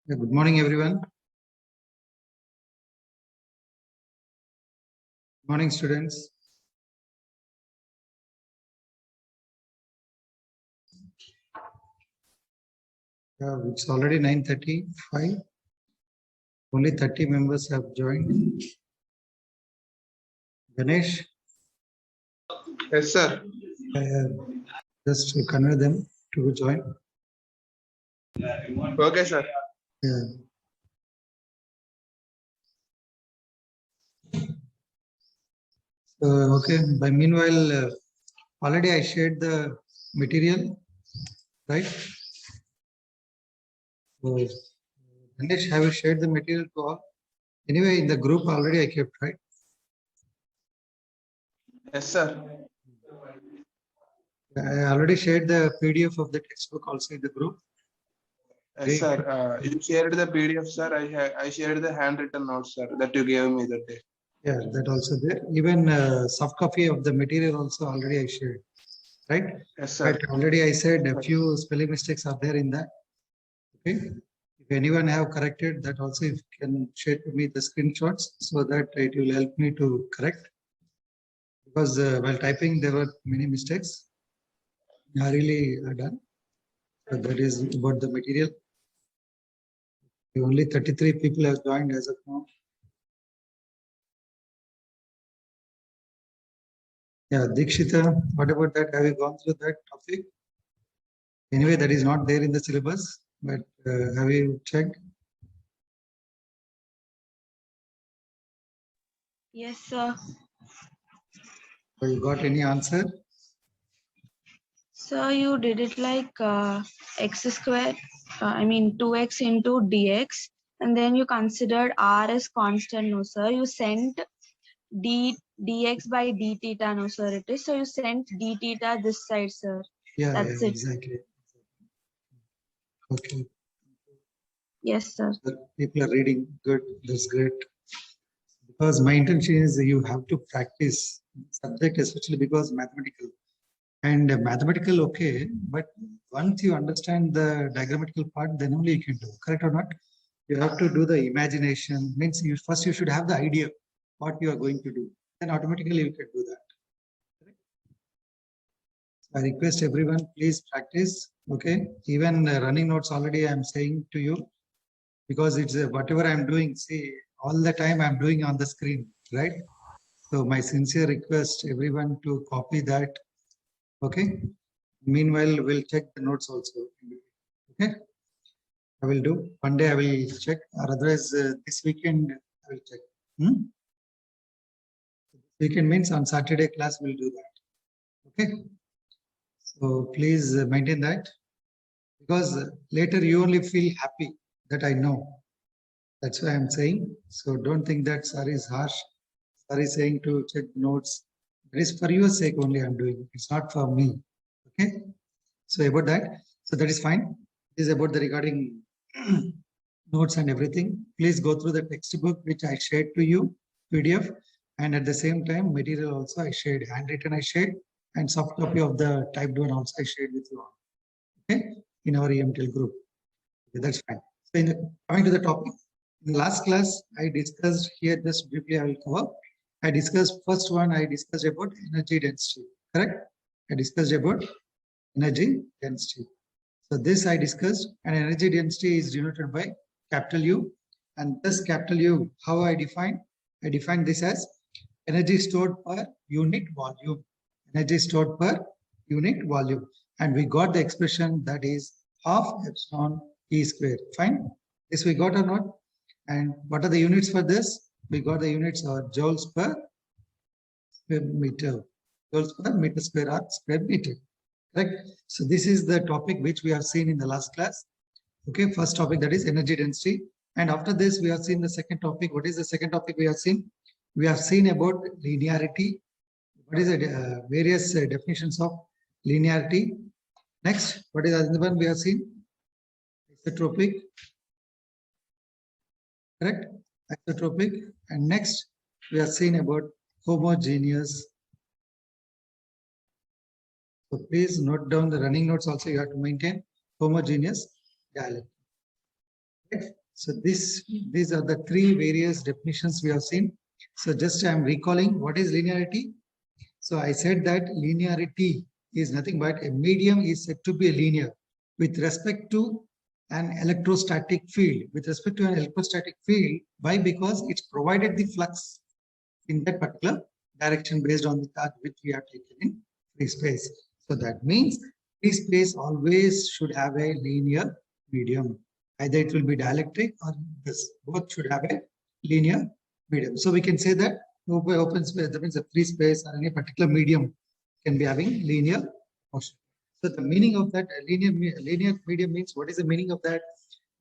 Good morning, everyone. Morning, students. It's already 9:35. Only 30 members have joined. Ganesh? Yes, sir. Just convey them to join. Okay, sir. Yeah. Okay. By meanwhile, already I shared the material, right? So, Ganesh, have you shared the material to all? Anyway, in the group already I kept, right? Yes, sir. I already shared the PDF of the textbook also in the group. Yes, sir. You shared the PDF, sir. I shared the handwritten notes, sir, that you gave me that day. Yeah, that also there. Even soft copy of the material also already I shared, right? Yes, sir. But already I said a few spelling mistakes are there in that. Okay. If anyone have corrected that also, if you can share to me the screenshots so that it will help me to correct. Because while typing there were many mistakes. I really done. So that is about the material. Only 33 people have joined as of now. Yeah, Dikshita, what about that? Have you gone through that topic? Anyway, that is not there in the syllabus, but have you checked? Yes, sir. So you got any answer? So you did it like x square, 2x into dx, and then you considered r as constant, no sir. You sent dx by d theta, no sir it is. So you sent d theta this side, sir. Yeah, That's yeah, it. exactly. Okay. Yes, sir. People are reading. Good. That's great. Because my intention is you have to practice subject, especially because mathematical. And mathematical, okay, but once you understand the diagrammatical part, then only you can do. Correct or not? You have to do the imagination. Means you first you should have the idea what you are going to do. Then automatically you can do that. Correct? So I request everyone, please practice. Okay. Even running notes already I am saying to you, because it's whatever I'm doing, see, all the time I'm doing on the screen, right? So my sincere request, everyone to copy that. Okay. Meanwhile, we'll check the notes also. Okay. I will do. One day I will check, or otherwise this weekend I will check. Weekend means on Saturday class we'll do that. Okay. So please maintain that, because later you only feel happy that I know. That's why I'm saying. So don't think that sir is harsh. Sir is saying to check notes. It is for your sake only I'm doing. It's not for me. Okay. So about that. So that is fine. It is about the regarding notes and everything. Please go through the textbook which I shared to you, PDF, and at the same time material also I shared, handwritten I shared, and soft copy of the typed one also I shared with you all. Okay, in our EMTL group. Okay, that's fine. So coming to the topic, in the last class I discussed here, just briefly I will cover. I discussed first one, I discussed about energy density, correct? I discussed about energy density. So this I discussed, and energy density is denoted by capital U, and this capital U, how I define this as energy stored per unit volume. Energy stored per unit volume. And we got the expression that is half epsilon E square. Fine. This we got or not? And what are the units for this? We got the units are joules per square meter. Joules per meter square or square meter. Correct. So this is the topic which we have seen in the last class. Okay, first topic, that is energy density. And after this, we have seen the second topic. What is the second topic we have seen? We have seen about linearity. What is the various definitions of linearity? Next, what is the one we have seen? Isotropic. Correct? Isotropic. And next, we have seen about homogeneous. So please note down the running notes also you have to maintain homogeneous dialectic. Okay. So these are the three various definitions we have seen. So just I am recalling what is linearity. So I said that linearity is nothing but a medium is said to be a linear with respect to an electrostatic field. With respect to an electrostatic field, why? Because it's provided the flux in that particular direction based on the charge which we have taken in free space. So that means free space always should have a linear medium. Either it will be dielectric or this. Both should have a linear medium. So we can say that open space, that means a free space or any particular medium can be having linear motion. So the meaning of that linear medium means, what is the meaning of that?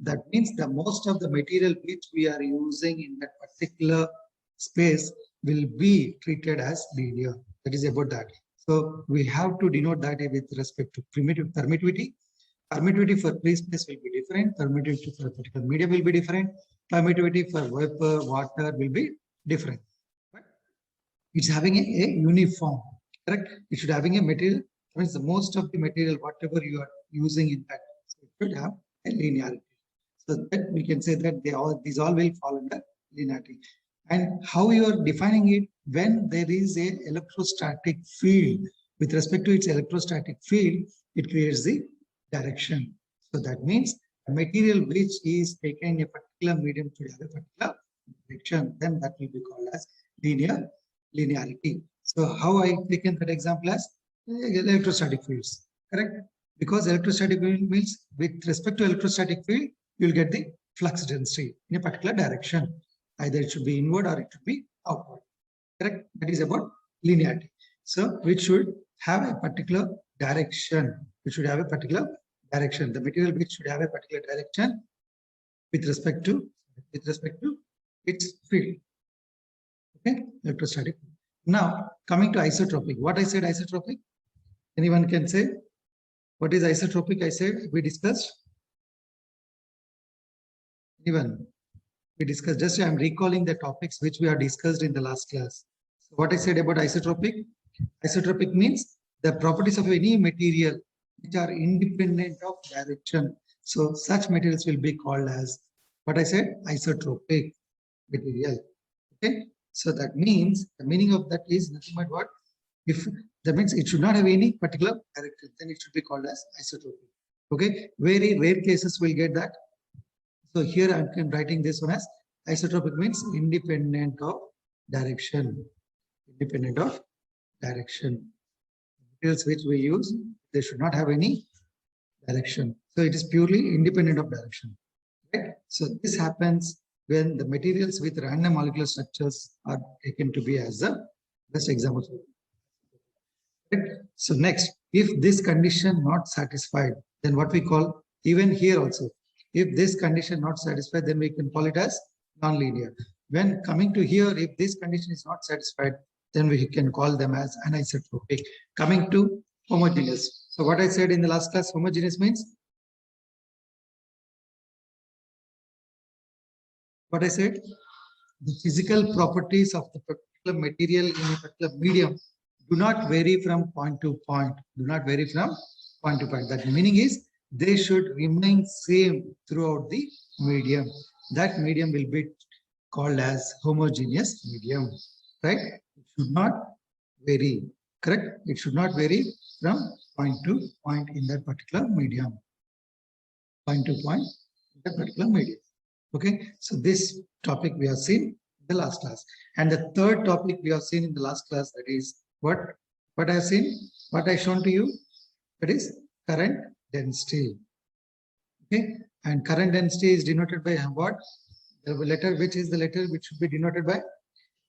That means the most of the material which we are using in that particular space will be treated as linear. That is about that. So we have to denote that with respect to permittivity. Permittivity for free space will be different. Permittivity for a particular medium will be different. Permittivity for vapor, water will be different. But it's having a uniform, correct? It should having a material. Means the most of the material, whatever you are using in that, so it should have a linearity. So that we can say that these all will fall under linearity. And how you are defining it, when there is a electrostatic field, with respect to its electrostatic field, it creates the direction. So that means a material which is taken a particular medium to have a particular direction, then that will be called as linearity. So how I taken that example as electrostatic fields, correct? Because electrostatic field means with respect to electrostatic field, you will get the flux density in a particular direction. Either it should be inward or it should be outward, correct? That is about linearity. So which should have a particular direction. It should have a particular direction. The material which should have a particular direction with respect to its field. Okay, electrostatic. Now coming to isotropic. What I said isotropic? Anyone can say? What is isotropic? I said we discussed. Anyone? We discussed. Just I am recalling the topics which we have discussed in the last class. So what I said about isotropic? Isotropic means the properties of any material which are independent of direction. So such materials will be called as what I said, isotropic material. Okay. So that means the meaning of that is nothing but what? If that means it should not have any particular direction, then it should be called as isotropic. Okay. Very rare cases will get that. So here I'm writing this one as isotropic means independent of direction. Independent of direction. Materials which we use, they should not have any direction. So it is purely independent of direction. Right? So this happens when the materials with random molecular structures are taken to be as the best example. Right? So next, if this condition not satisfied, then what we call, even here also, if this condition not satisfied, then we can call it as nonlinear. When coming to here, if this condition is not satisfied, then we can call them as anisotropic. Coming to homogeneous. So what I said in the last class, homogeneous means what I said, the physical properties of the particular material in a particular medium do not vary from point to point. Do not vary from point to point. That meaning is they should remain same throughout the medium. That medium will be called as homogeneous medium, right? It should not vary, correct? It should not vary from point to point in that particular medium. Point to point in that particular medium. Okay, so this topic we have seen in the last class. And the third topic we have seen in the last class, that is what I have seen, what I shown to you, that is current density. Okay, and current density is denoted by what? The letter, which is the letter which should be denoted by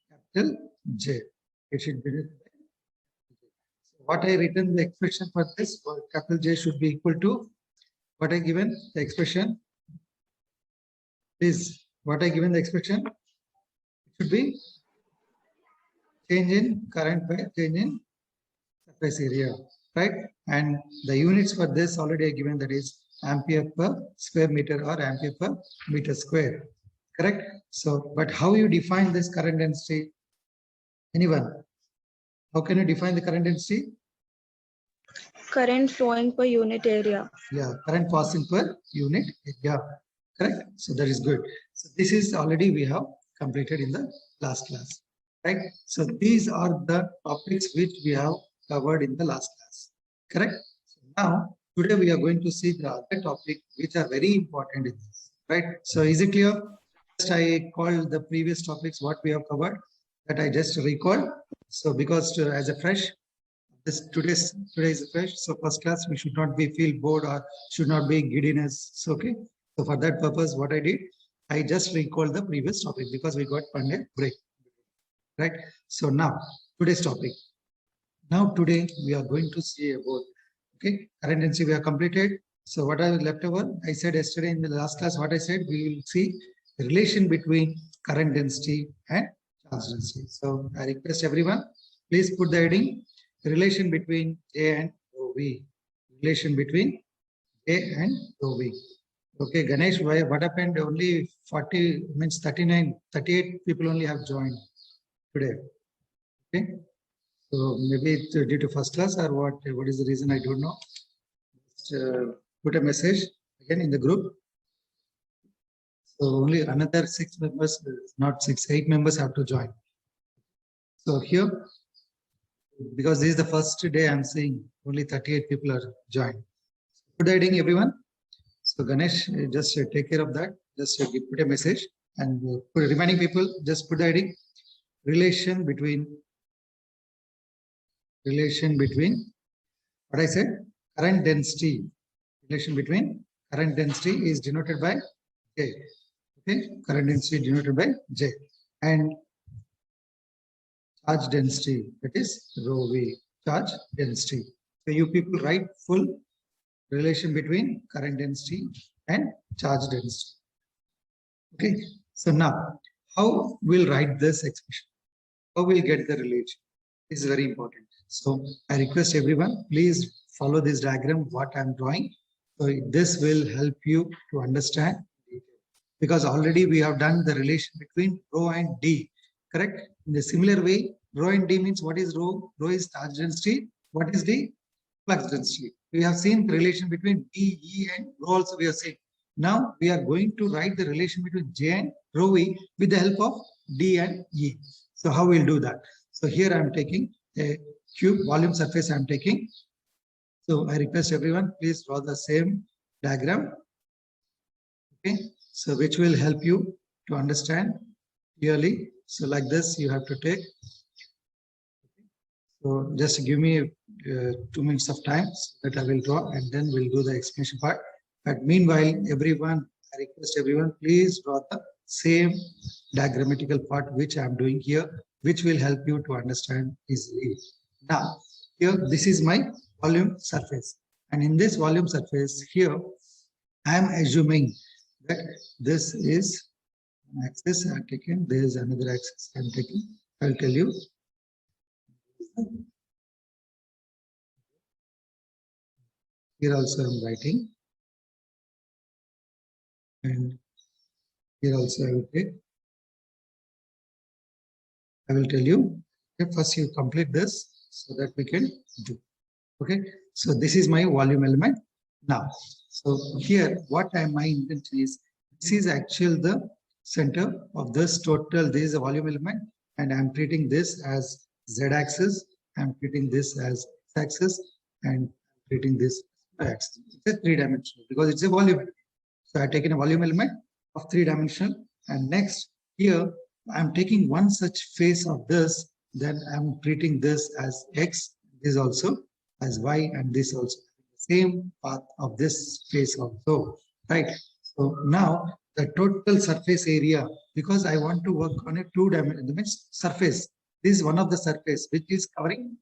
capital J. It should be denoted by J. So what I written the expression for this, for capital J should be equal to what I given the expression is what I given the expression. It should be change in current by change in surface area, right? And the units for this already are given, that is ampere per square meter or ampere per meter square, correct? So, but how you define this current density? Anyone? How can you define the current density? Current flowing per unit area. Yeah, current passing per unit area. correct? So that is good. So this is already we have completed in the last class, right? So these are the topics which we have covered in the last class, correct? So now today we are going to see the other topic which are very important in this, right? So is it clear? Just I called the previous topics what we have covered, that I just recalled. So because as a fresh, today is fresh, so first class we should not be feel bored or should not be giddiness. So okay. So for that purpose, what I did, I just recalled the previous topic because we got 1 day break, right? So now today's topic. Now today we are going to see about, okay, current density we have completed. So what I left over, I said yesterday in the last class, what I said, we will see the relation between current density and charge density. So I request everyone, please put the heading, relation between A and rho V. Relation between A and rho V. Okay, Ganesh, why, what happened? Only 40 means 39, 38 people only have joined today. Okay, so maybe it's due to first class or what? What is the reason? I don't know. Just, put a message again in the group. So only another 6 members, not 6, 8 members have to join. So here, because this is the first day I'm seeing only 38 people are joined. Good heading, everyone. So Ganesh, just take care of that. Just put a message and put remaining people, just put the heading. Relation between what I said, current density. Relation between current density is denoted by J. Okay, current density denoted by J. And charge density, that is rho V, charge density. So you people write full relation between current density and charge density. Okay, so now how we'll write this expression? How we'll get the relation? This is very important. So I request everyone, please follow this diagram, what I'm drawing. So this will help you to understand, because already we have done the relation between rho and D, correct? In a similar way, rho and D means what is rho? Rho is charge density. What is D? Flux density. We have seen the relation between D, E and rho also we have seen. Now we are going to write the relation between J and rho V with the help of D and E. So how we'll do that? So here I am taking a cube volume surface I am taking. So I request everyone, please draw the same diagram. Okay, so which will help you to understand clearly. So like this you have to take. So just give me 2 minutes of time so that I will draw and then we'll do the explanation part. But meanwhile, everyone, I request everyone, please draw the same diagrammatical part which I am doing here, which will help you to understand easily. Now, here, this is my volume surface. And in this volume surface here, I am assuming that this is an axis I have taken. There is another axis I am taking. I will tell you. Here also I am writing. And here also I will take. I will tell you. Okay, first you complete this so that we can do. Okay, so this is my volume element. Now, so here what my intention is, this is actually the center of this total. This is a volume element, and I'm treating this as z-axis. I'm treating this as x-axis, and treating this as y-axis. It's a 3-dimensional because it's a volume element. So I've taken a volume element of 3-dimensional, and next here I'm taking one such face of this. Then I'm treating this as x, this also as y, and this also same path of this face also, right? So now the total surface area, because I want to work on a 2-dimensional, that means surface. This is one of the surface which is covering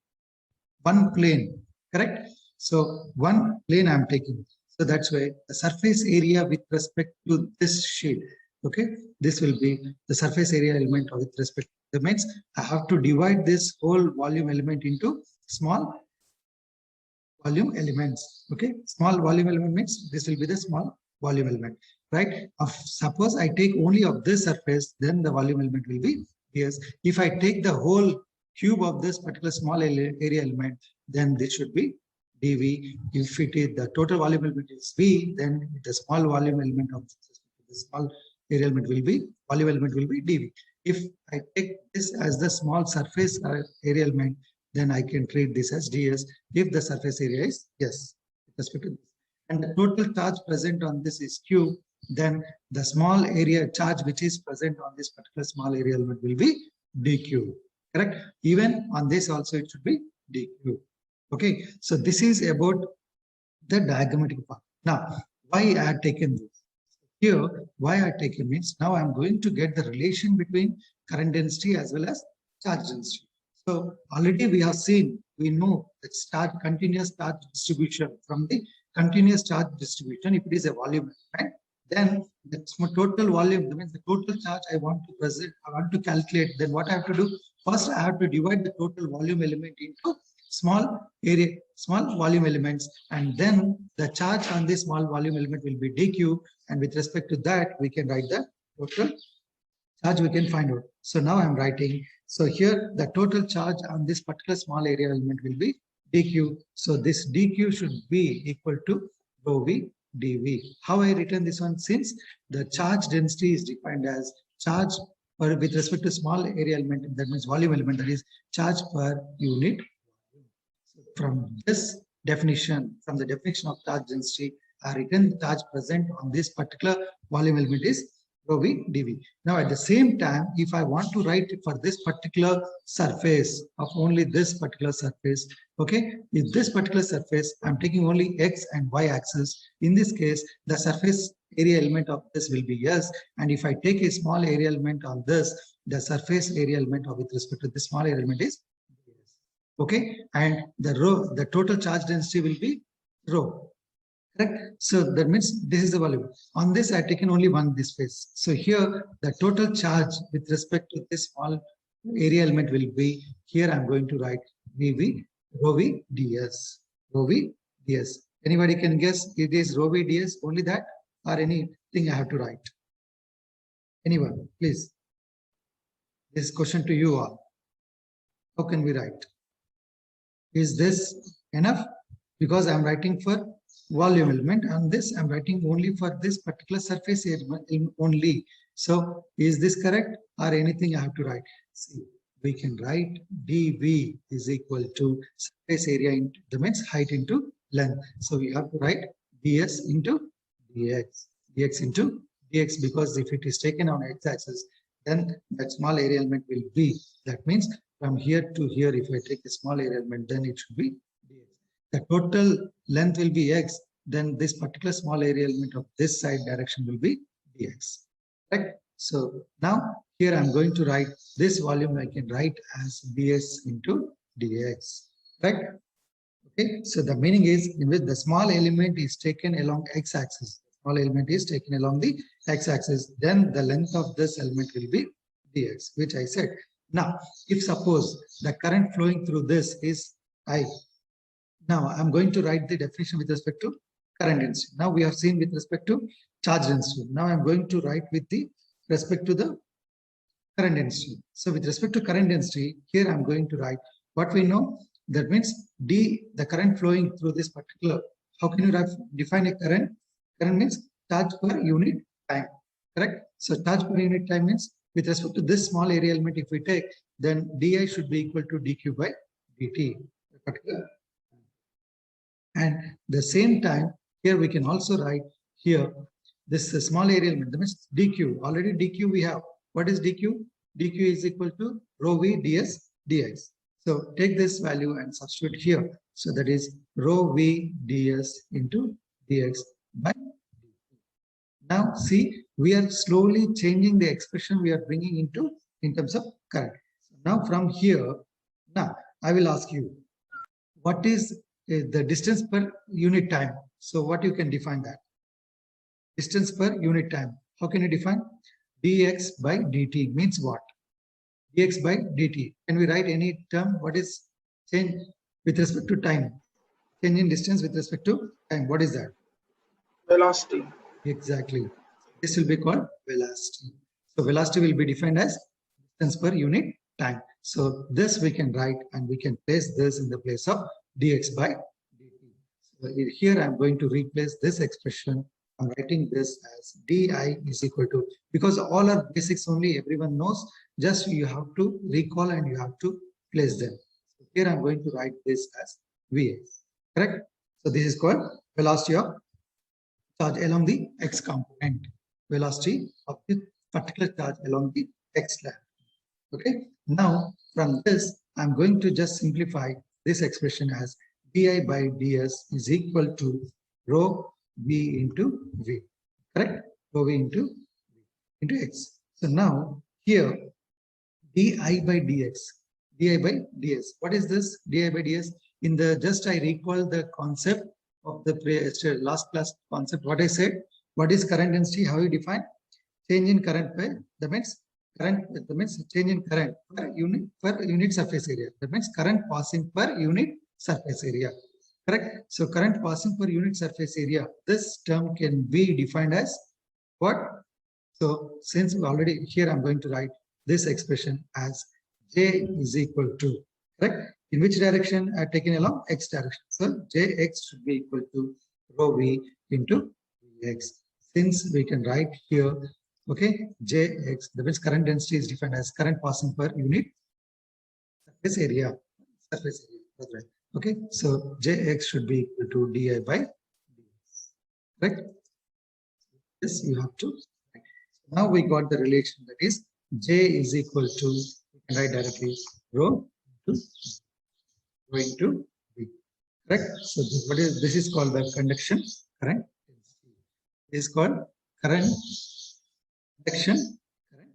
one plane, correct? So one plane I'm taking. So that's why the surface area with respect to this sheet, okay, this will be the surface area element with respect. That means I have to divide this whole volume element into small volume elements. Okay, small volume element means this will be the small volume element, right? Suppose I take only of this surface, then the volume element will be yes. If I take the whole cube of this particular small area element, then this should be dV. If it is the total volume element is V, then the small volume element of the small area element will be, volume element will be dV. If I take this as the small surface area element, then I can treat this as ds if the surface area is S with respect to this. And the total charge present on this is Q, then the small area charge which is present on this particular small area element will be dQ. Correct? Even on this also it should be dQ. Okay, so this is about the diagrammatic part. Now, why I have taken this? Here, why I taken means now I am going to get the relation between current density as well as charge density. So already we have seen, we know that continuous charge distribution from the continuous charge distribution, if it is a volume, right? Then the total volume, that means the total charge I want to calculate, then what I have to do? First, I have to divide the total volume element into small volume elements, and then the charge on this small volume element will be dQ, and with respect to that, we can write the total charge we can find out. So now I'm writing, so here the total charge on this particular small area element will be dQ. So this dQ should be equal to rho v dV. How I written this one? Since the charge density is defined as charge per with respect to small area element, that means volume element, that is charge per unit. From this definition, from the definition of charge density, I written charge present on this particular volume element is rho v dV. Now at the same time, if I want to write for this particular surface of only this particular surface, okay, if this particular surface, I'm taking only X and Y axis, in this case, the surface area element of this will be S, and if I take a small area element of this, the surface area element of with respect to this small area element is S. Okay, and the total charge density will be rho. Correct. So that means this is the volume. On this, I've taken only one this phase. So here, the total charge with respect to this small area element will be, here I'm going to write VV rho v ds. Rho v ds. Anybody can guess it is rho v ds, only that, or anything I have to write? Anyone, please. This question to you all. How can we write? Is this enough? Because I'm writing for volume element, and this I'm writing only for this particular surface area only. So is this correct, or anything I have to write? See, we can write dV is equal to surface area into the means height into length. So we have to write ds into dx, dx into dx, because if it is taken on x-axis, then that small area element will be. That means from here to here, if I take a small area element, then it should be dx. The total length will be x, then this particular small area element of this side direction will be dx. Right? So now here I'm going to write this volume, I can write as ds into dx. Right? Okay. So the meaning is, in which the small element is taken along x-axis. Small element is taken along the x-axis, then the length of this element will be dx, which I said. Now, if suppose the current flowing through this is I. Now I'm going to write the definition with respect to current density. Now we have seen with respect to charge density. Now I'm going to write with the respect to the current density. So with respect to current density, here I'm going to write what we know. That means D, the current flowing through this particular. How can you define a current? Current means charge per unit time. Correct? So charge per unit time means with respect to this small area element, if we take, then di should be equal to dq by dt. And the same time, here we can also write here this small area element, that means dq. Already dq we have. What is dq? dq is equal to rho v ds dx. So take this value and substitute here. So that is rho v ds into dx by dt. Now see, we are slowly changing the expression we are bringing into in terms of current. Now from here, now I will ask you, what is the distance per unit time? So what you can define that? Distance per unit time. How can you define? dx by dt means what? dx by dt. Can we write any term? What is change with respect to time? Change in distance with respect to time. What is that? Velocity. Exactly. This will be called velocity. So velocity will be defined as distance per unit time. So this we can write, and we can place this in the place of dx by dt. So here I'm going to replace this expression I'm writing this as di is equal to, because all are basics only, everyone knows, just you have to recall and you have to place them. So here I'm going to write this as Vx, correct? So this is called velocity of charge along the x component, velocity of the particular charge along the x line. Okay, now from this, I'm going to just simplify this expression as di by ds is equal to rho v into v, correct? Rho v into x. So now here di by dx, di by ds. What is this di by ds? In the just I recall the concept of the last class concept. What I said, what is current density? How you define? Change in current by, that means current, that means change in current per unit surface area. That means current passing per unit surface area. Correct? So current passing per unit surface area, this term can be defined as what? So since we already here, I'm going to write this expression as J is equal to, correct? In which direction I taken along? X direction. So Jx should be equal to rho v into Vx. Since we can write here, okay, Jx, that means current density is defined as current passing per unit surface area. Surface area. That's right. Okay, so Jx should be equal to di by dx. Correct? This you have to. Now we got the relation, that is J is equal to, we can write directly rho into V. Correct? So this is called the conduction current. This is called current conduction current,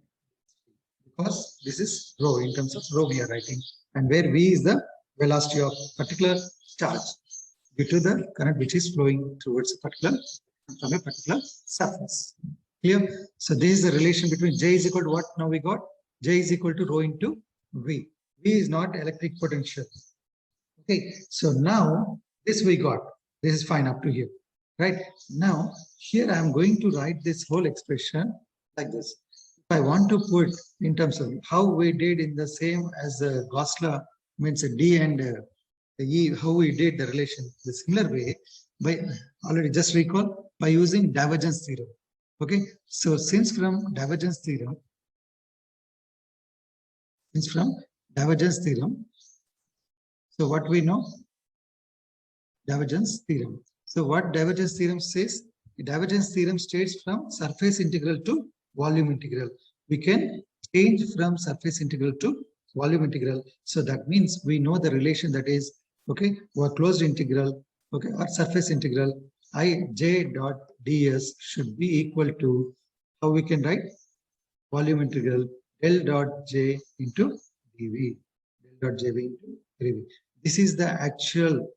because this is rho, in terms of rho we are writing, and where V is the velocity of particular charge due to the current which is flowing towards a particular, from a particular surface. Clear? So this is the relation between J is equal to what now we got? J is equal to rho into V. V is not electric potential. Okay, so now this we got. This is fine up to here. Right? Now here I am going to write this whole expression like this. If I want to put in terms of how we did in the same as Gauss law, means D and E, how we did the relation the similar way, by already just recall by using divergence theorem. Okay, so since from divergence theorem, so what we know? Divergence theorem. So what divergence theorem says? The divergence theorem states from surface integral to volume integral. We can change from surface integral to volume integral. So that means we know the relation, that is, okay, or closed integral, okay, or surface integral Ij dot ds should be equal to, how we can write? Volume integral del dot j into dv, del dot jv into dv. This is the actual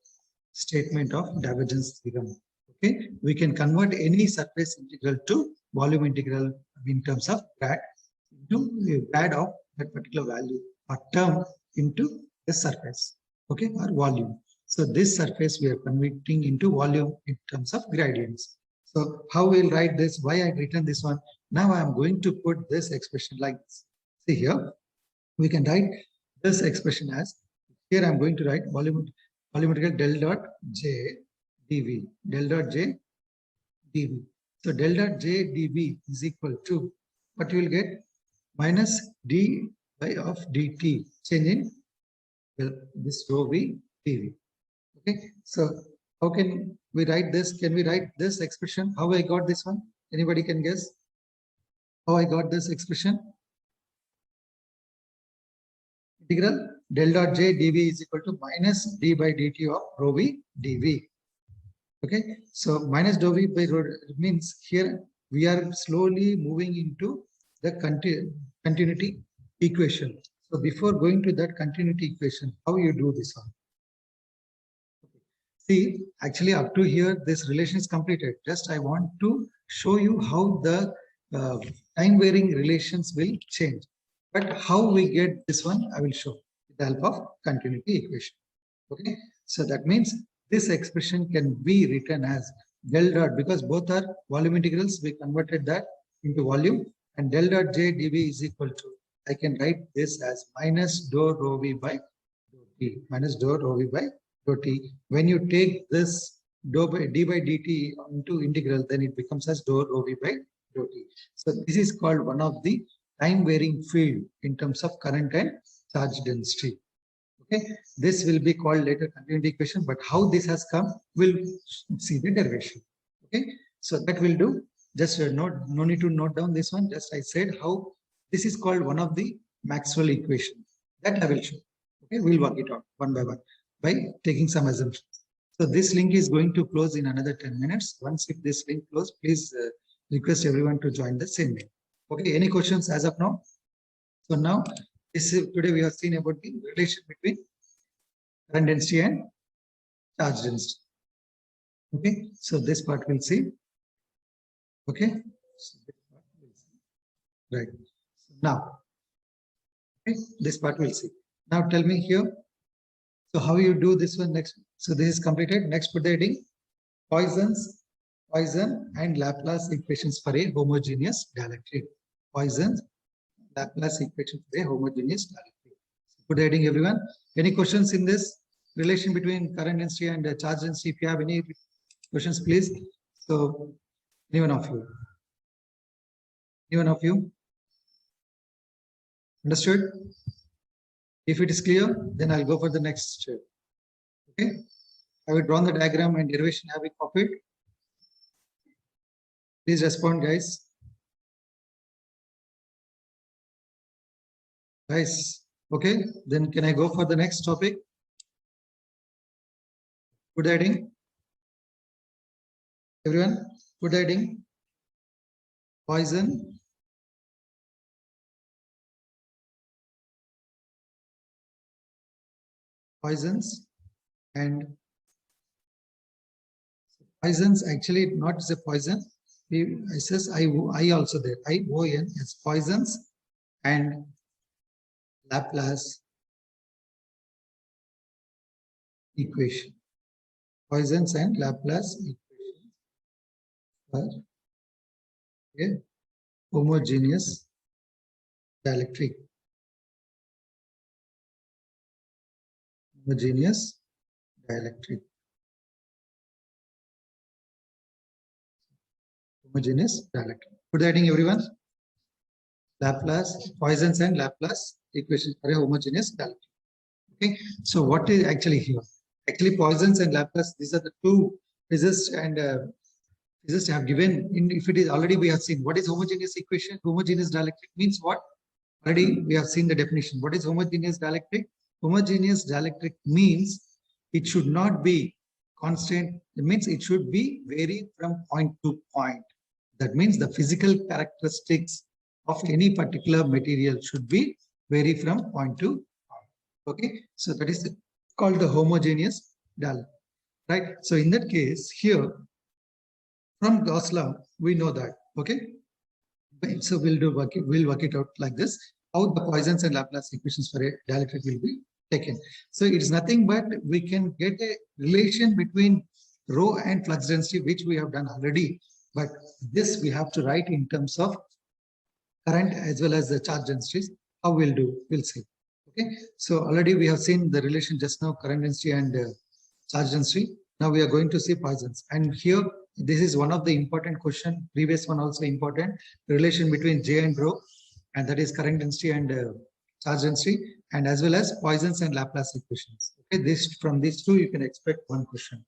statement of divergence theorem. Okay, we can convert any surface integral to volume integral in terms of grad, into the grad of that particular value or term into the surface, okay, or volume. So this surface we are converting into volume in terms of gradients. So how we'll write this? Why I written this one? Now I am going to put this expression like this. See here, we can write this expression as, here I'm going to write volume integral del dot j dv, del dot j dv. So del dot j dv is equal to what you will get? Minus d by of dt, changing this rho v dv. Okay, so how can we write this? Can we write this expression? How I got this one? Anybody can guess how I got this expression? Integral del dot j dv is equal to minus d by dt of rho v dv. Okay, so minus dou v by rho means here we are slowly moving into the continuity equation. So before going to that continuity equation, how you do this one? See, actually up to here, this relation is completed. Just I want to show you how the time varying relations will change. But how we get this one, I will show with the help of continuity equation. Okay, so that means this expression can be written as del dot, because both are volume integrals, we converted that into volume, and del dot j dv is equal to, I can write this as minus dou rho v by dou t, minus dou rho v by dou t. When you take this d by dt into integral, then it becomes as dou rho v by dou t. So this is called one of the time varying field in terms of current and charge density. Okay, this will be called later continuity equation, but how this has come, we'll see the derivation. Okay, so that will do. Just no need to note down this one. Just I said how this is called one of the Maxwell equation. That I will show. Okay, we'll work it out one by one by taking some assumptions. So this link is going to close in another 10 minutes. Once if this link close, please request everyone to join the same link. Okay, any questions as of now? So now today we have seen about the relation between current density and charge density. Okay, so this part we'll see. Okay, so this part we'll see. Right. So now, okay, this part we'll see. Now tell me here. So how you do this one next? So this is completed. Next, put the heading: Poisson and Laplace equations for a homogeneous dielectric. Poisson, Laplace equation for a homogeneous dielectric. So put the heading, everyone. Any questions in this relation between current density and charge density? If you have any questions, please. So, anyone of you? Anyone of you? Understood? If it is clear, then I'll go for the next step. Okay. Have you drawn the diagram and derivation? Have you copied? Please respond, guys. Guys, okay. Then can I go for the next topic? Good heading. Everyone, good heading. Poisson. Poissons and Poissons actually not as a Poisson. It says I also there. ION is Poissons and Laplace equation. Poissons and Laplace equation for a homogeneous dielectric. Homogeneous dielectric. Homogeneous dielectric. Put that in, everyone. Laplace, Poissons and Laplace equations for a homogeneous dielectric. Okay. So what is actually here? Actually, Poissons and Laplace, these are the two physicists and physicists have given. If it is already we have seen what is homogeneous equation. Homogeneous dielectric means what? Already we have seen the definition. What is homogeneous dielectric? Homogeneous dielectric means it should not be constant. It means it should be vary from point to point. That means the physical characteristics of any particular material should be vary from point to point. Okay, so that is called the homogeneous dielectric, right? So in that case, here from Gauss law we know that. Okay, so we'll work it out like this. How the Poissons and Laplace equations for a dielectric will be taken. So it's nothing but we can get a relation between rho and flux density, which we have done already. But this we have to write in terms of current as well as the charge densities. How we'll do, we'll see. Okay, so already we have seen the relation just now, current density and charge density. Now we are going to see Poissons, and here this is one of the important question. Previous one also important, relation between J and rho, and that is current density and charge density, and as well as Poissons and Laplace equations. Okay, this from these two you can expect one question.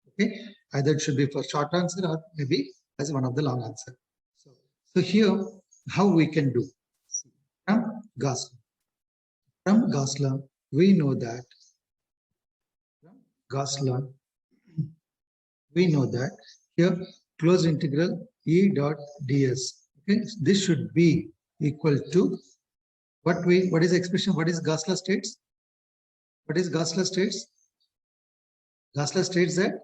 Okay, either it should be for short answer or maybe as one of the long answer. So here how we can do from Gauss law. From Gauss law we know that from Gauss law we know that here closed integral E dot ds. Okay, this should be equal to what is the expression? What is Gauss law states? What is Gauss law states? Gauss law states that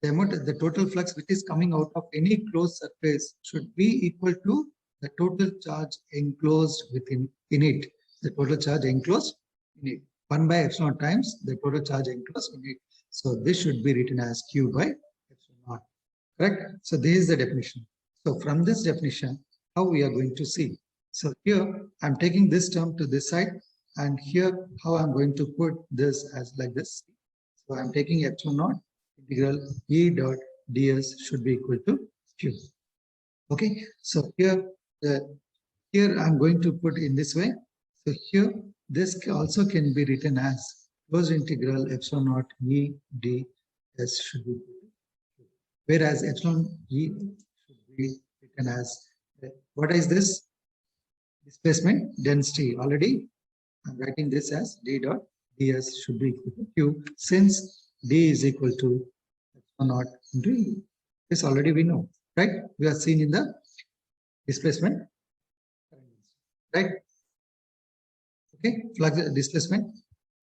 the amount, the total flux which is coming out of any closed surface should be equal to the total charge enclosed within it. The total charge enclosed in it. 1 by epsilon times the total charge enclosed in it. So this should be written as Q by epsilon naught. Correct? So this is the definition. So from this definition, how we are going to see. So here I'm taking this term to this side, and here how I'm going to put this as like this. So I'm taking epsilon naught integral E dot ds should be equal to Q. Okay, so here I'm going to put in this way. So here this also can be written as closed integral epsilon naught E ds should be equal to Q. Whereas epsilon E should be written as what is this? Displacement density. Already I'm writing this as d dot ds should be equal to Q, since d is equal to epsilon naught into E. This already we know, right? We are seen in the displacement, right? Okay, flux displacement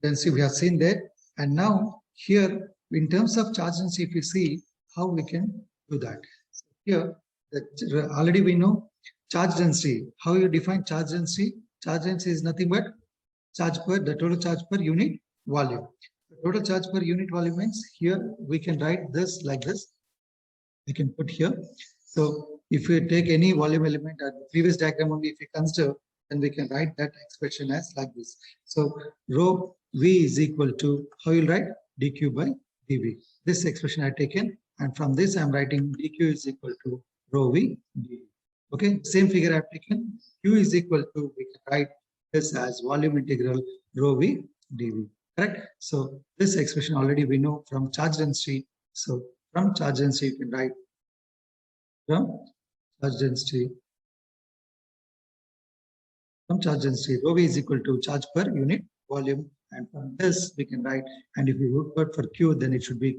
density we have seen there. And now here in terms of charge density, if you see how we can do that. So here already we know charge density. How you define charge density? Charge density is nothing but the total charge per unit volume. The total charge per unit volume means here we can write this like this. We can put here. So if we take any volume element at the previous diagram only, if we consider, then we can write that expression as like this. So rho V is equal to, how you'll write? dq by dv. This expression I taken, and from this I'm writing dq is equal to rho V dv. Okay, same figure I've taken. Q is equal to, we can write this as volume integral rho V dv. Correct? So this expression already we know from charge density. So from charge density you can write from charge density rho V is equal to charge per unit volume, and from this we can write, and if we would put for Q, then it should be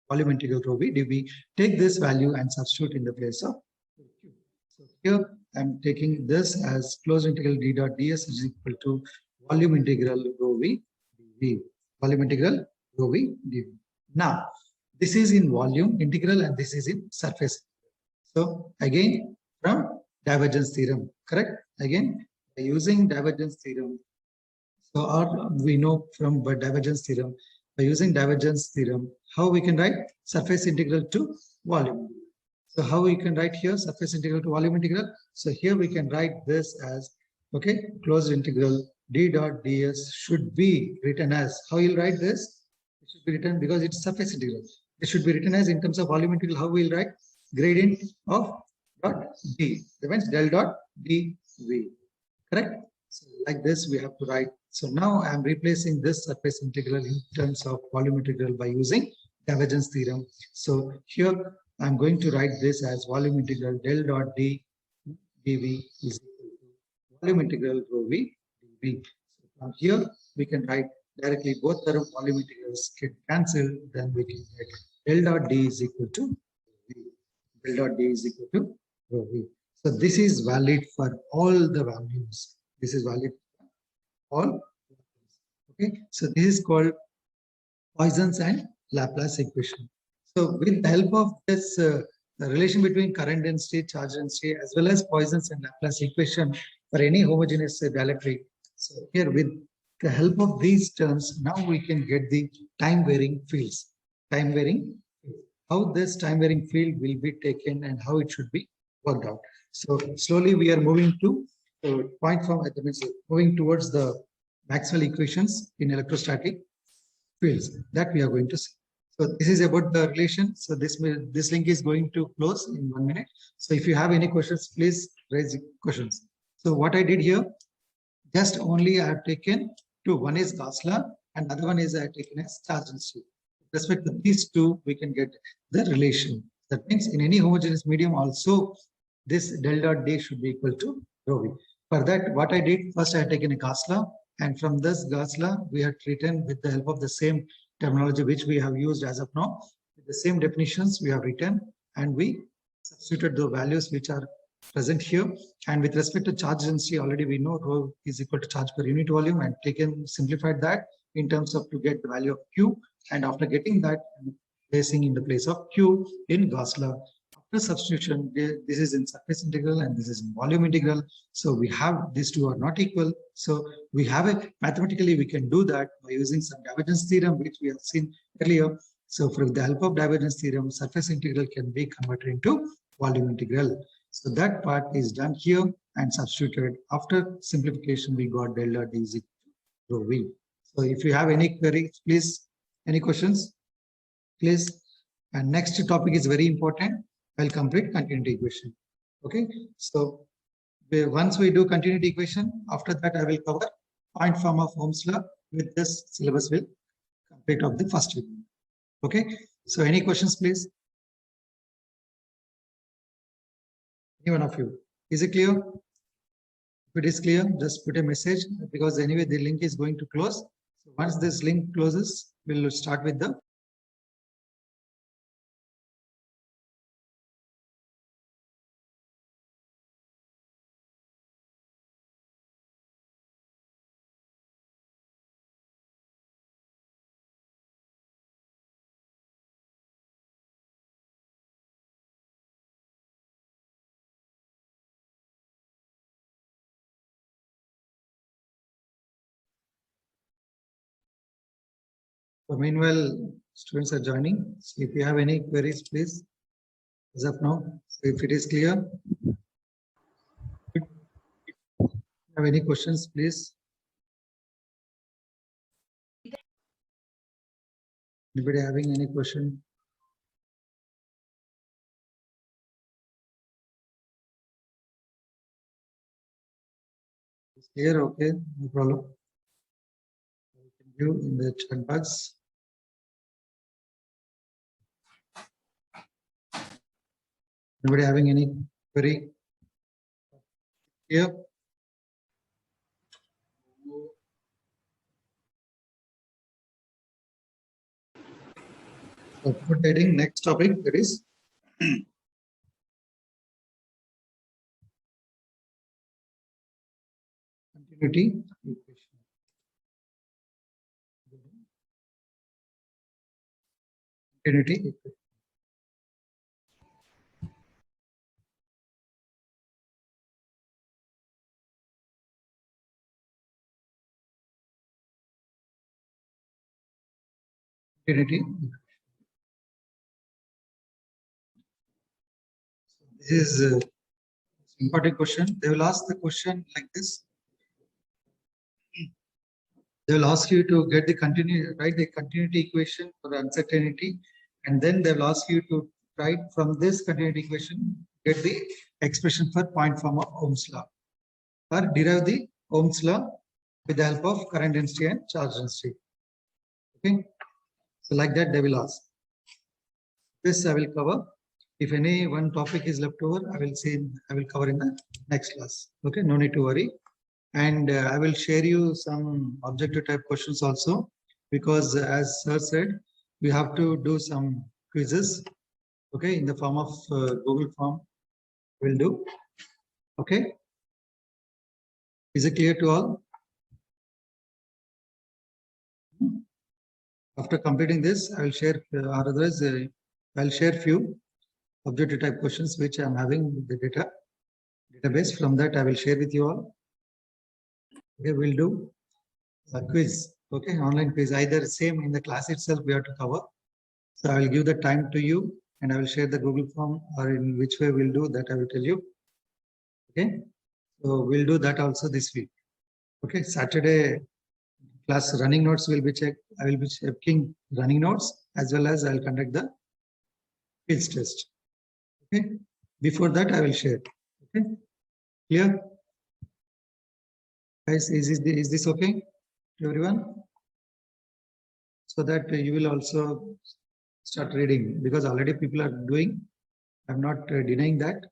volume integral rho V dv. Take this value and substitute in the place of Q. So here I'm taking this as closed integral d dot ds is equal to volume integral rho V dv. Volume integral rho V dv. Now this is in volume integral and this is in surface. So again from divergence theorem, correct? Again by using divergence theorem. So or we know from divergence theorem, by using divergence theorem, how we can write surface integral to volume. So how we can write here surface integral to volume integral? So here we can write this as, okay, closed integral d dot ds should be written as, how you'll write this? It should be written, because it's surface integral. It should be written as in terms of volume integral. How we'll write? Gradient of dot d. That means del dot dv. Correct? So like this we have to write. So now I am replacing this surface integral in terms of volume integral by using divergence theorem. So here I'm going to write this as volume integral del dot d dv is equal to volume integral rho v dv. So from here we can write directly both the volume integrals get cancelled. Then we can get del dot d is equal to v. Del dot d is equal to rho v. So this is valid for all the values. This is valid for all. Okay, so this is called Poisson's and Laplace equation. So with the help of this the relation between current density, charge density, as well as Poisson's and Laplace equation for any homogeneous dielectric. So here with the help of these terms, now we can get the time varying fields. Time varying, how this time varying field will be taken and how it should be worked out. So slowly we are moving to point form, that means moving towards the Maxwell equations in electrostatic fields that we are going to see. So this is about the relation. So this link is going to close in 1 minute. So if you have any questions, please raise questions. So what I did here, just only I have taken two. One is Gauss law and other one is I have taken as charge density. With respect to these two, we can get the relation. That means in any homogeneous medium also, this del dot d should be equal to rho v. For that, what I did, first I had taken a Gauss law, and from this Gauss law, we had written with the help of the same terminology which we have used as of now, with the same definitions we have written, and we substituted the values which are present here. And with respect to charge density, already we know rho is equal to charge per unit volume, and simplified that in terms of to get the value of Q. And after getting that, placing in the place of Q in Gauss law. After substitution, this is in surface integral and this is in volume integral. So we have these two are not equal. So we have a mathematically we can do that by using some divergence theorem which we have seen earlier. So for the help of divergence theorem, surface integral can be converted into volume integral. So that part is done here and substituted. After simplification, we got del dot d is equal to rho v. So if you have any queries, please, any questions, please And next topic is very important. I'll complete continuity equation. Okay. So once we do continuity equation, after that I will cover point form of Ohm's law. With this syllabus will complete of the first week. Okay. So any questions, please? Any one of you? Is it clear? If it is clear, just put a message, because anyway the link is going to close. So once this link closes, we'll start with the So meanwhile, students are joining. So if you have any queries, please, as of now. So if it is clear, have any questions, please? Anybody having any question? It's clear, okay, no problem. Thank you in the chat box. Anybody having any query? Here. So put heading next topic, that is continuity equation. Continuity equation. Continuity. This is important question. They will ask the question like this. They will ask you to get the write the continuity equation for uncertainty, and then they will ask you to write from this continuity equation, get the expression for point form of Ohm's law, or derive the Ohm's law with the help of current density and charge density. Okay, so like that they will ask. This I will cover. If any one topic is left over, I will cover in the next class. Okay, no need to worry. And I will share you some objective type questions also, because as sir said, we have to do some quizzes, okay, in the form of Google form. We'll do. Okay. Is it clear to all? After completing this, I will share, or otherwise, I'll share few objective type questions which I'm having with the database. From that, I will share with you all. Okay, we'll do a quiz. Okay, online quiz. Either same in the class itself we have to cover. So I will give the time to you, and I will share the Google form, or in which way we'll do that I will tell you. Okay, so we'll do that also this week. Okay, Saturday class running notes will be checked. I will be checking running notes, as well as I'll conduct the quiz test. Okay, before that I will share. Okay, clear? Guys, is this okay to everyone? So that you will also start reading, because already people are doing. I'm not denying that.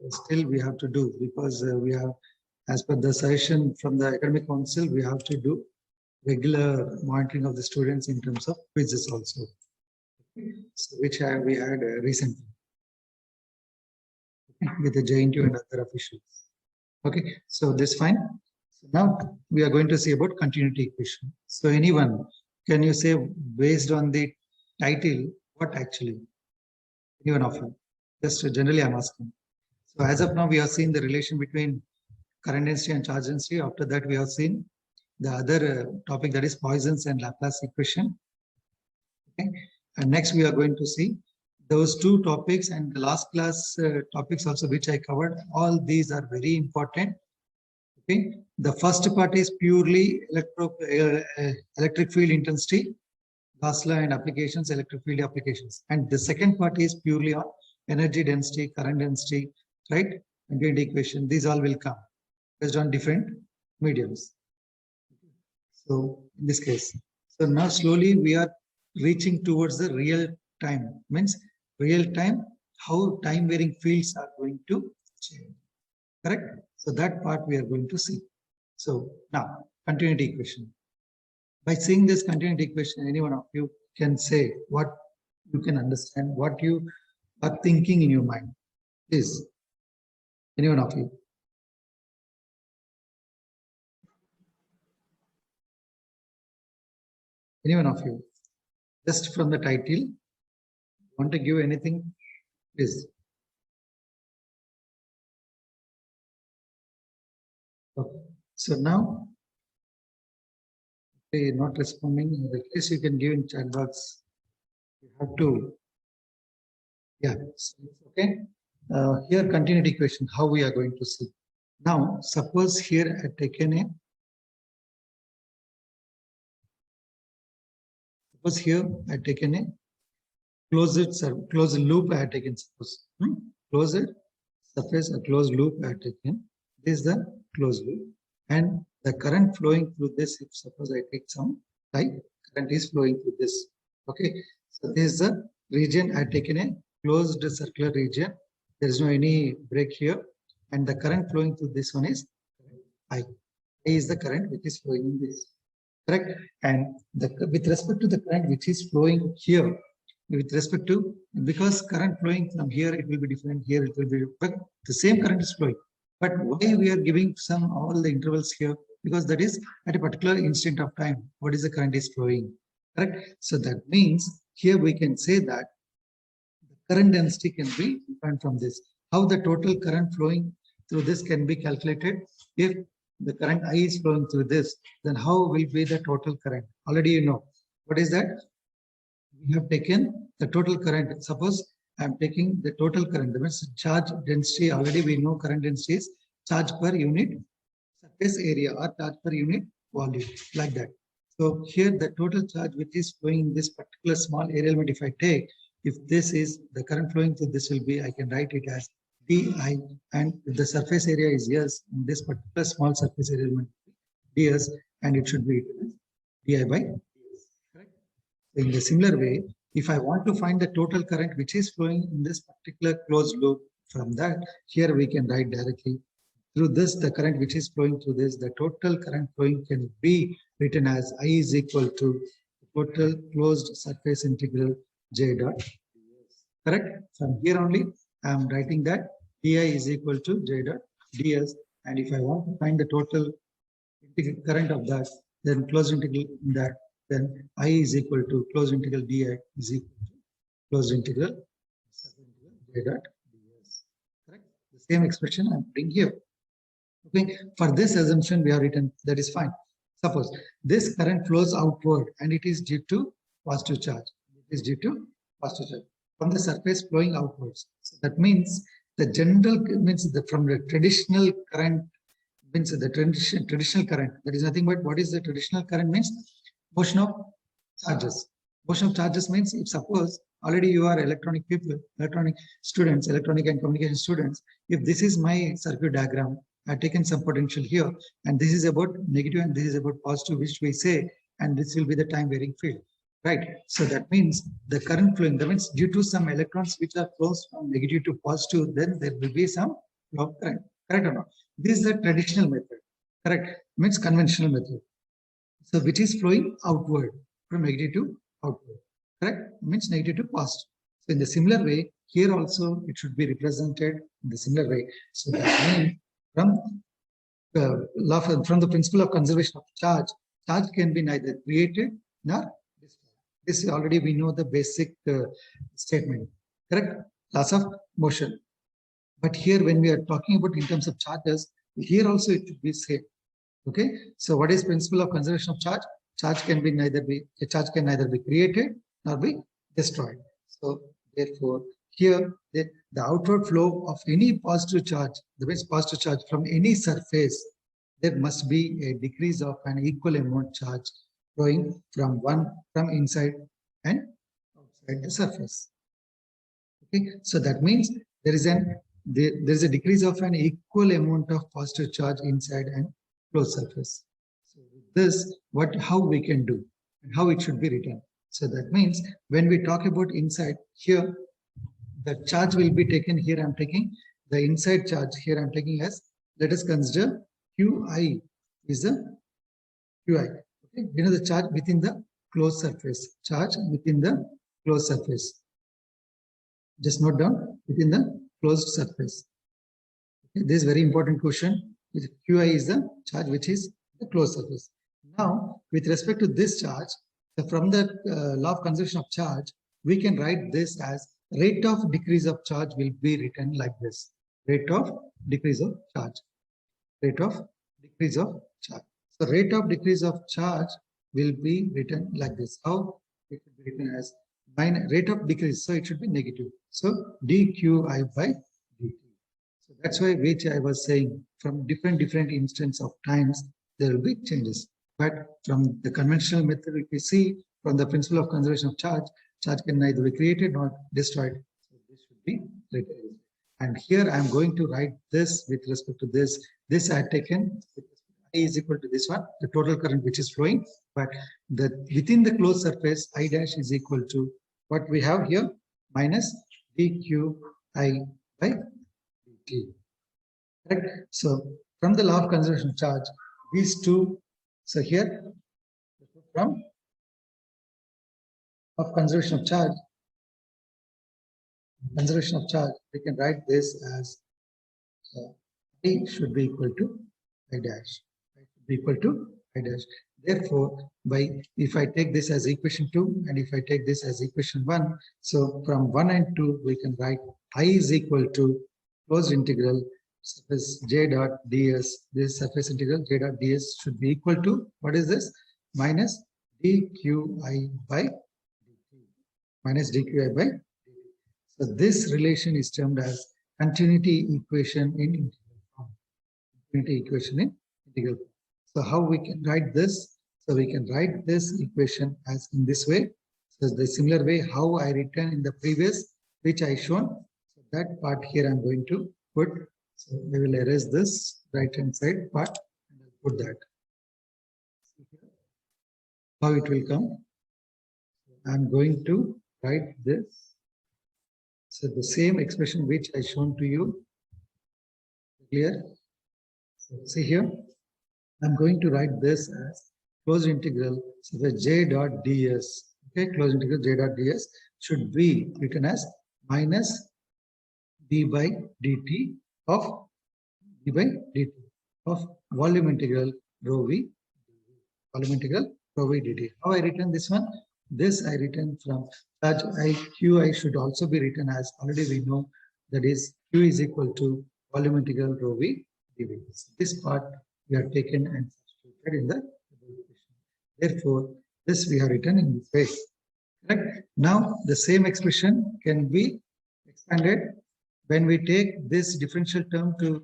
Still, we have to do, because we have, as per the suggestion from the academic council, we have to do regular monitoring of the students in terms of quizzes also, so which we had recently with the JNTU and other officials. Okay, so this fine. So now we are going to see about continuity equation. So anyone, can you say based on the title, what actually? Anyone of you? Just generally I'm asking. So as of now, we have seen the relation between current density and charge density. After that, we have seen the other topic, that is Poisson's and Laplace equation. Okay, and next we are going to see those two topics, and the last class topics also, which I covered. All these are very important. Okay, the first part is purely electric field intensity, Gauss law and applications, electric field applications. And the second part is purely on energy density, current density, right? Continuity equation. These all will come based on different mediums. So in this case, so now slowly we are reaching towards the real time, means real time, how time varying fields are going to change. Correct? So that part we are going to see. So now continuity equation. By seeing this continuity equation, any one of you can say what you can understand, what you are thinking in your mind. Please, any one of you. Any one of you. Just from the title, want to give anything? Please. Okay. So now, okay, not responding. In the case you can give in chat box. You have to. Yeah. Okay. Here continuity equation. How we are going to see. Now, suppose here I taken a. Suppose here I had taken a closed loop I had taken, suppose. Closed surface, a closed loop I had taken. This is the closed loop. And the current flowing through this, if suppose I take some type, current is flowing through this. Okay. So this is the region I had taken a closed circular region. There is no any break here. And the current flowing through this one is I. I is the current which is flowing in this. Correct. And with respect to the current which is flowing here, with respect to, because current flowing from here, it will be different. Here it will be, but the same current is flowing. But why we are giving some all the intervals here? Because that is at a particular instant of time. What is the current is flowing? Correct. So that means here we can say that the current density can be defined from this. How the total current flowing through this can be calculated if the current I is flowing through this, then how will be the total current? Already you know. What is that? We have taken the total current. Suppose I am taking the total current. That means charge density. Already we know current density is charge per unit surface area or charge per unit volume, like that. So here the total charge which is flowing in this particular small area element, if I take, if this is the current flowing through this will be, I can write it as di, and if the surface area is yes, in this particular small surface area element ds, and it should be di by ds. Correct? So in the similar way, if I want to find the total current which is flowing in this particular closed loop, from that here we can write directly through this the current which is flowing through this, the total current flowing can be written as I is equal to total closed surface integral j dot ds. Correct? From here only I am writing that di is equal to j dot ds, and if I want to find the total current of that, then closed integral in that, then I is equal to closed integral di is equal to closed integral j dot ds. Correct? The same expression I am putting here. Okay. For this assumption we have written, that is fine. Suppose this current flows outward and it is due to positive charge. It is due to positive charge from the surface flowing outwards. So that means the general means from the traditional current means the traditional current. That is nothing but what is the traditional current means motion of charges. Motion of charges means if suppose already you are electronic people, electronic students, electronic and communication students. If this is my circuit diagram, I've taken some potential here, and this is about negative and this is about positive, which we say, and this will be the time varying field, right? So that means the current flowing, that means due to some electrons which are flows from negative to positive, then there will be some flow of current, correct or not? This is the traditional method, correct? Means conventional method. So which is flowing outward from negative to outward, correct? Means negative to positive. So in the similar way, here also it should be represented in the similar way. So that means from the principle of conservation of charge, charge can be neither created nor destroyed. This already we know the basic statement, correct? Laws of motion. But here when we are talking about in terms of charges, here also it should be same. Okay. So what is principle of conservation of charge? Charge can neither be created nor be destroyed. So therefore, here the outward flow of any positive charge, the best positive charge from any surface, there must be a decrease of an equal amount charge flowing from inside and outside the surface. Okay, so that means there is a decrease of an equal amount of positive charge inside and closed surface. So with this, how we can do and how it should be written. So that means when we talk about inside here, the charge will be taken here. I'm taking the inside charge here. I'm taking as, let us consider Qi is the Qi. Okay, you know the charge within the closed surface. Charge within the closed surface. Just note down within the closed surface. Okay, this is very important question. Qi is the charge which is the closed surface. Now, with respect to this charge, from the law of conservation of charge, we can write this as rate of decrease of charge will be written like this. Rate of decrease of charge. Rate of decrease of charge. So rate of decrease of charge will be written like this. How it will be written as rate of decrease. So it should be negative. So dqi by dt. So that's why which I was saying from different instance of times there will be changes. But from the conventional method, if we see from the principle of conservation of charge, charge can neither be created nor destroyed. So this should be written. And here I am going to write this with respect to this. This I had taken I is equal to this one, the total current which is flowing. But within the closed surface, I dash is equal to what we have here minus dqi by dt. Correct? So from the law of conservation of charge, these two. So here from of conservation of charge, we can write this as I should be equal to I dash. Therefore, if I take this as equation 2 and if I take this as equation 1, so from 1 and 2 we can write I is equal to closed integral surface j dot ds. This surface integral j dot ds should be equal to, what is this? Minus dqi by dt. Minus dqi by dt. So this relation is termed as continuity equation in integral form. Continuity equation in integral form. So how we can write this? So we can write this equation as in this way. So the similar way how I written in the previous, which I shown. So that part here I'm going to put. So we will erase this right hand side part and I'll put that. How it will come. I'm going to write this. So the same expression which I shown to you. Clear? So see here. I'm going to write this as closed integral. So the j dot ds. Okay, closed integral j dot ds should be written as minus d by dt of volume integral rho v. Volume integral rho v dt. How I written this one? This I written from charge qi should also be written as, already we know, that is q is equal to volume integral rho v dv. So this part we have taken and substituted in the equation. Therefore, this we have written in this way. Correct? Now the same expression can be expanded when we take this differential term to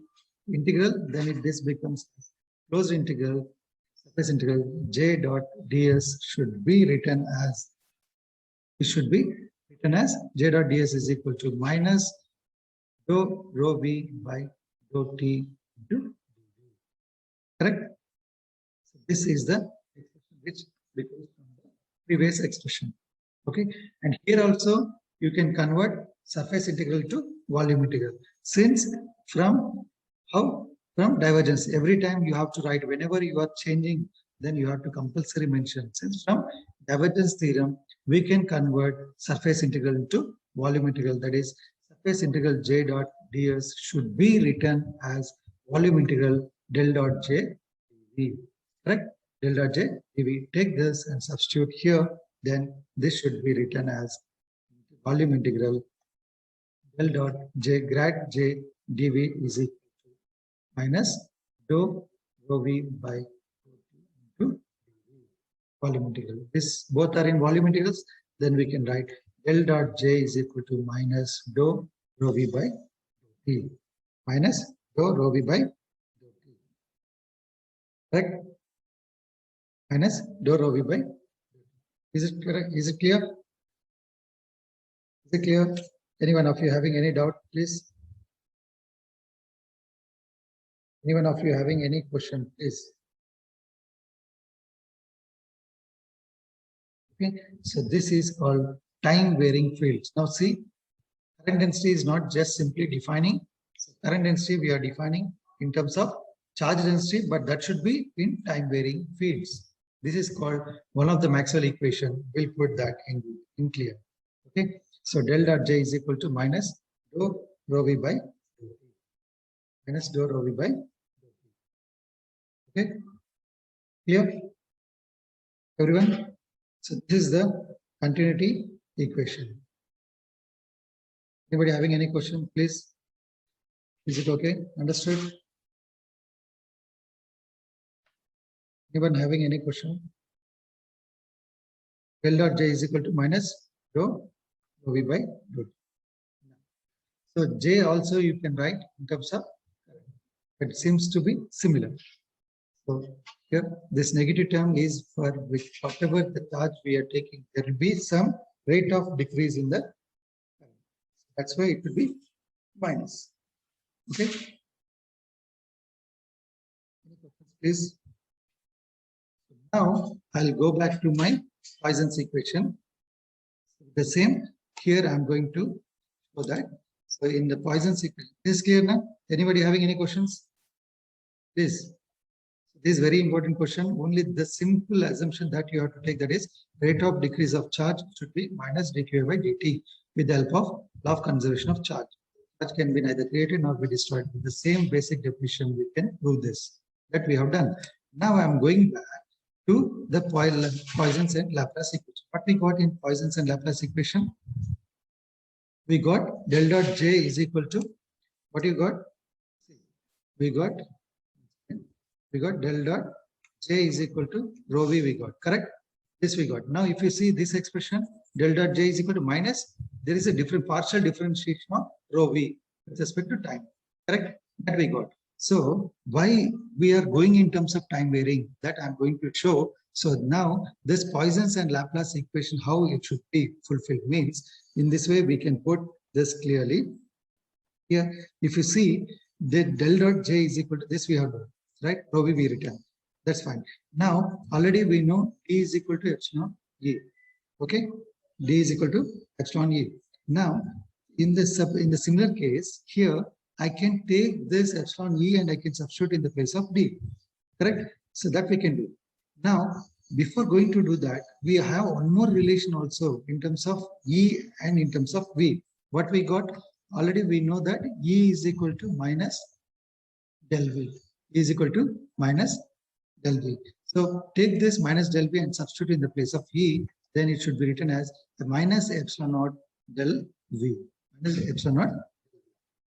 integral, then this becomes closed integral, surface integral j dot ds should be written as, j dot ds is equal to minus dou rho v by dou t into dv. Correct? So this is the expression which becomes from the previous expression. Okay, and here also you can convert surface integral to volume integral. Since from divergence, every time you have to write, whenever you are changing, then you have to compulsory mention. Since from divergence theorem, we can convert surface integral into volume integral. That is, surface integral j dot ds should be written as volume integral del dot j dv. Correct? Del dot j dv. Take this and substitute here. Then this should be written as volume integral del dot j grad j dv is equal to minus dou rho v by into volume integral. This both are in volume integrals. Then we can write del dot j is equal to minus dou rho v by t minus dou rho v by t. Correct? Minus dou rho v by. Is it correct? Is it clear? Is it clear? Anyone of you having any doubt, please? Anyone of you having any question, please? Okay, so this is called time varying fields. Now see, current density is not just simply defining. So current density we are defining in terms of charge density, but that should be in time varying fields. This is called one of the Maxwell equation. We'll put that in clear. Okay, so del dot J is equal to minus dou rho V by dou T. Minus dou rho V by dou T. Okay, clear? Everyone? So this is the continuity equation. Anybody having any question, please? Is it okay? Understood? Anyone having any question? Del dot J is equal to minus rho V by rho T. So J also you can write in terms of, but it seems to be similar. So here this negative term is for which whatever the charge we are taking, there will be some rate of decrease in the current. That's why it will be minus. Okay. Any questions, please? Now I'll go back to my Poisson's equation. The same here I'm going to show that. So in the Poisson's equation, is this clear now? Anybody having any questions? Please. This is very important question. Only the simple assumption that you have to take, that is rate of decrease of charge should be minus dq by dt with the help of law of conservation of charge. Charge can be neither created nor be destroyed. With the same basic definition, we can prove this. That we have done. Now I am going back to the Poisson's and Laplace equation. What we got in Poisson's and Laplace equation? We got del dot J is equal to, what you got? We got del dot J is equal to rho V we got, correct? This we got. Now if you see this expression, del dot J is equal to minus, there is a different partial differentiation of rho V with respect to time, correct? That we got. So why we are going in terms of time varying, that I'm going to show. So now this Poisson's and Laplace equation, how it should be fulfilled means, in this way we can put this clearly. Here, if you see the del dot J is equal to this we have done, right? Rho V we written. That's fine. Now already we know D is equal to epsilon E. Okay, D is equal to epsilon E. Now in the similar case here, I can take this epsilon E and I can substitute in the place of D. Correct? So that we can do. Now, before going to do that, we have one more relation also in terms of E and in terms of V. What we got already, we know that E is equal to minus del V. E is equal to minus del V. So take this minus del V and substitute in the place of E. Then it should be written as the minus epsilon naught del V. Minus epsilon naught.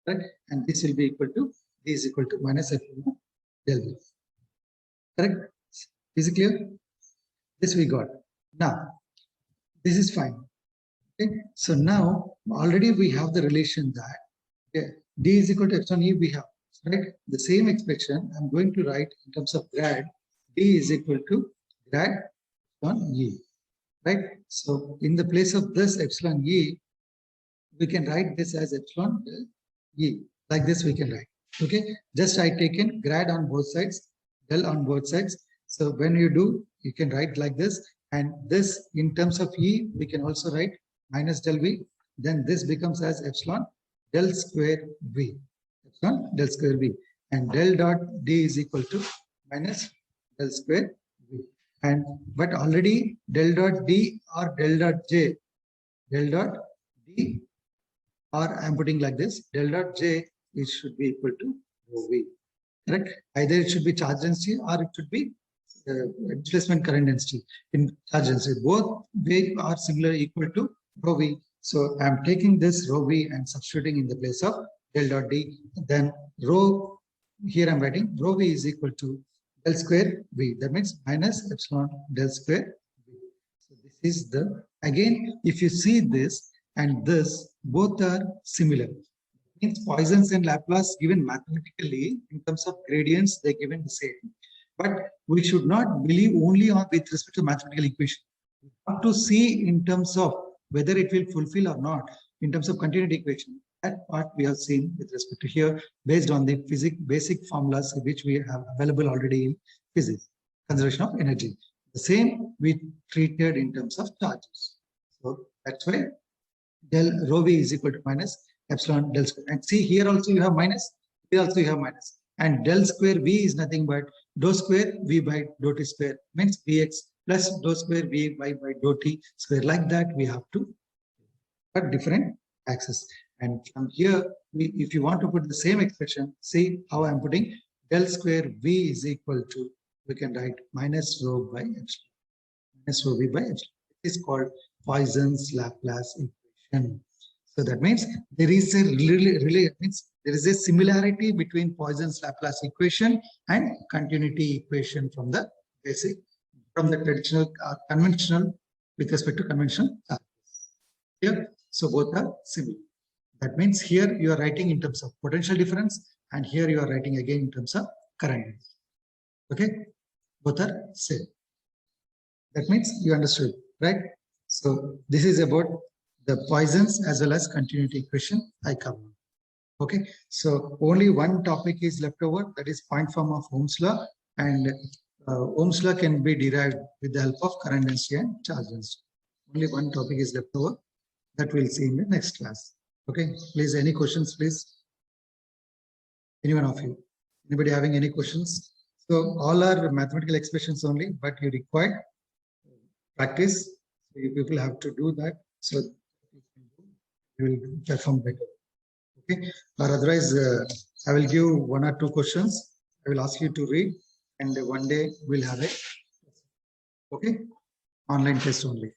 Right? And this will be equal to, D is equal to minus epsilon naught del V. Correct? Is it clear? This we got. Now, this is fine. Okay. So now already we have the relation that D is equal to epsilon E we have. Right? The same expression I'm going to write in terms of grad. D is equal to grad epsilon E. Right? So in the place of this epsilon E, we can write this as epsilon E. Like this we can write. Okay. Just I taken grad on both sides, del on both sides. So when you do, you can write like this, and this in terms of E, we can also write minus del V. Then this becomes as epsilon del square V. Epsilon del square V. And del dot D is equal to minus del square V. And but already del dot D or del dot J, del dot D, or I'm putting like this, del dot J, it should be equal to rho V. Correct? Either it should be charge density or it should be displacement current density in charge density. Both way are similar, equal to rho V. So I'm taking this rho V and substituting in the place of del dot D. Then rho, here I'm writing rho V is equal to del square V. That means minus epsilon del square V. So this is the, again, if you see this and this, both are similar. It means Poisson's and Laplace given mathematically in terms of gradients, they're given the same. But we should not believe only on with respect to mathematical equation. We have to see in terms of whether it will fulfill or not. in terms of continuity equation, that part we have seen with respect to here based on the basic formulas which we have available already in physics, conservation of energy. The same we treated in terms of charges. So that's why del rho v is equal to minus epsilon del square. And see here also you have minus, here also you have minus. And del square v is nothing but dou square v by dou t square, means vx plus dou square v by dou t square. Like that we have to put different axes. And from here, if you want to put the same expression, see how I'm putting del square v is equal to, we can write minus rho by epsilon. Minus rho v by epsilon. It is called Poisson's Laplace equation. So that means there is a there is a similarity between Poisson's Laplace equation and continuity equation from the traditional conventional with respect to conventional charges. Here, so both are similar. That means here you are writing in terms of potential difference, and here you are writing again in terms of current. Okay, both are same. That means you understood, right? So this is about the Poisson's as well as continuity equation I covered. Okay, so only one topic is left over, that is point form of Ohm's law, and Ohm's law can be derived with the help of current density and charge density. Only one topic is left over, that we'll see in the next class. Okay, please, any questions, please? Anyone of you? Anybody having any questions? So all are mathematical expressions only, but you require practice. So you people have to do that, so you will perform better. Okay, or otherwise I will give one or two questions. I will ask you to read, and one day we'll have a online test only.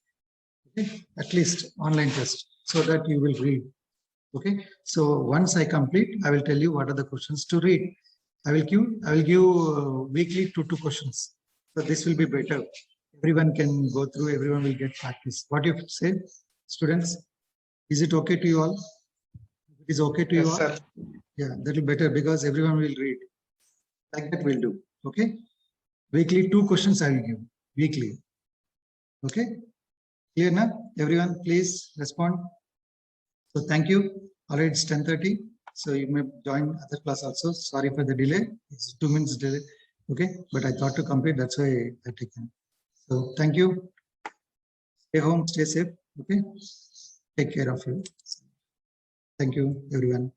Okay, at least online test, so that you will read. Okay, so once I complete, I will tell you what are the questions to read. I will give weekly 2 questions. So this will be better. Everyone can go through. Everyone will get practice. What you say, students? Is it okay to you all? It is okay to you all? Sir. Yeah, that will be better because everyone will read. Like that we'll do. Okay. Weekly 2 questions I will give. Weekly. Okay. Clear now? Everyone, please respond. So thank you. Already it's 10:30. So you may join other class also. Sorry for the delay. It's 2 minutes delay. Okay. But I thought to complete. That's why I taken. So thank you. Stay home. Stay safe. Okay. Take care of you. Thank you, everyone.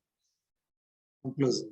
I'm closing.